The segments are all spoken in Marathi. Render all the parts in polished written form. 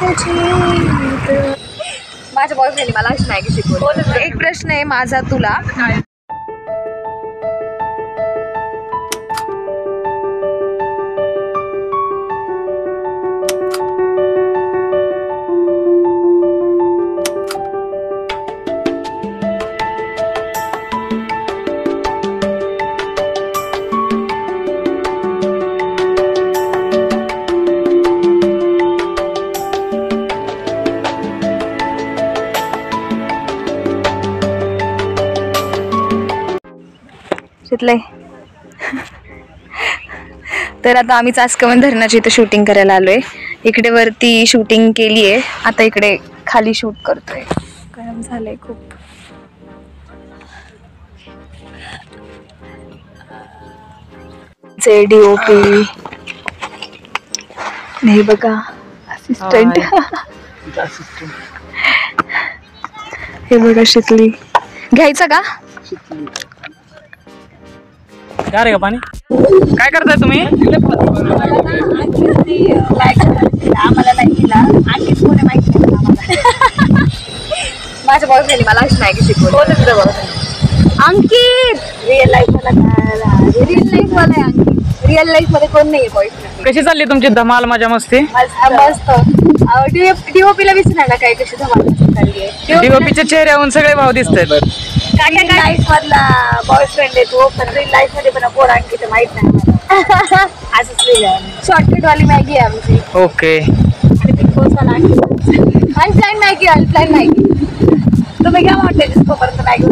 माझ्या बॉयफ्रेंडने मला अशी मॅगी शिकवली. एक प्रश्न आहे माझा तुला. तर आता आम्ही चासकवन धरणाची इथे शूटिंग करायला आलोय. इकडे वरती शूटिंग केली आहे, आता इकडे खाली शूट करतोय. गरम झालंय खूप. DOP नाही बघा, असिस्टंट. हे बघा शीतली. घ्यायचं का? काय रे का पाणी? काय करताय तुम्ही? आम्हाला नाही दिला. आणखीच कोणी माहिती नाही आम्हाला. माझ्या बॉयफ्रेंडने मला अशी मॅगी शिकवली. अंकित रिअल लाईफ मला रिअल लाईफ मला आहे. अंकित रिअल लाईफ मध्ये कोण नाहीये बॉयफ्रेंड. कशी चालली तुमची धमाल मजा मस्ती? मस्त. डीओपीला विसरायला काय कशी धमाल चालली आहे. डीओपीच्या चेहऱ्यावरून सगळे भाव दिसतात. काय लाईफ मधला बॉयफ्रेंड आहे तो, पण रिअल लाईफ मध्ये पण पोर आणखी माहित नाही मला. असंच शॉर्टकट वाली मॅगी आहे आमची. ओके. आणि बिग बॉस वाला अनप्लॅन मॅगी. अनप्लॅन मॅगी तुम्ही काय वाटतंय जिसकोपर्यंत मॅगी.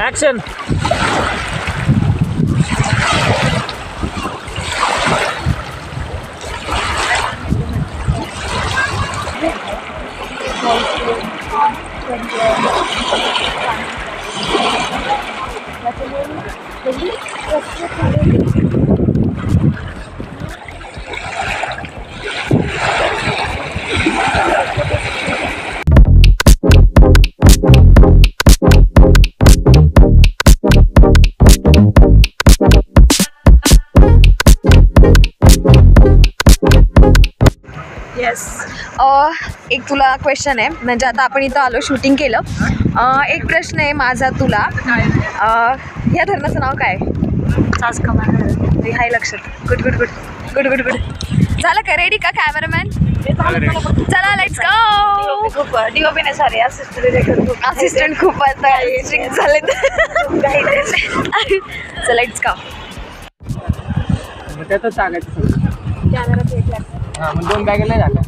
ऍक्शन. एक तुला क्वेश्चन आहे. म्हणजे आता आपण इथं आलो, शूटिंग केलं. एक प्रश्न आहे माझा तुला. या धरणाचं नाव काय? चासकवन. हाय लक्षात. Good good good good good good. झालं का? रेडी का कॅमेरामॅन? चला लेट्स गो. खूप डीओपी नाही, सॉरी असिस्टंट खूप स्ट्रिक्ट झाले. चला लेट्स गो. त्यातच टाकायचं कॅमेरा भेटला. हां, मग 2 बॅगेला झालं.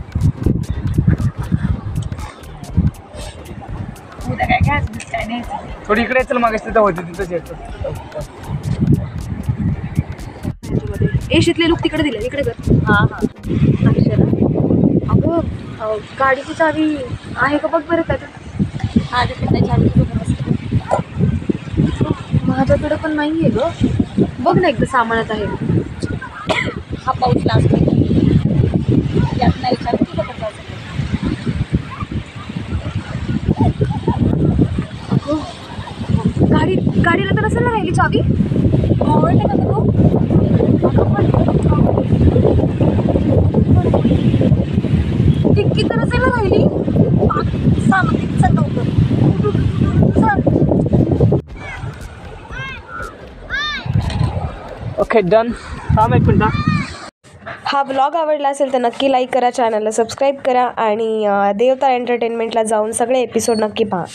उद्या काय घ्यायचं काय नाही. थोडी इकडे चल, मग तिथं होती तिथंच येतो. शीतले लोक तिकडे दिले, इकडे कर. हां हां. गाडीची चावी आहे का बघ बरं त्याच्यात. माझ्याकडे पण नाही आहे ग. बघ ना एकदा सामानात आहे. हा पाऊस लास्ट यात नाही विचार तुझं कसं असेल. गाडीला तर नसेल ना राहिली चावी. आवडलं का तू टिक्की तर नसेल ना राहिली. सामान चल लवकर. Okay done. थांब एक मिनटं. हा ब्लॉग आवडला असेल तर नक्की लाईक करा, चॅनलला सबस्क्राईब करा आणि देवता एंटरटेनमेंटला जाऊन सगळे एपिसोड नक्की पहा.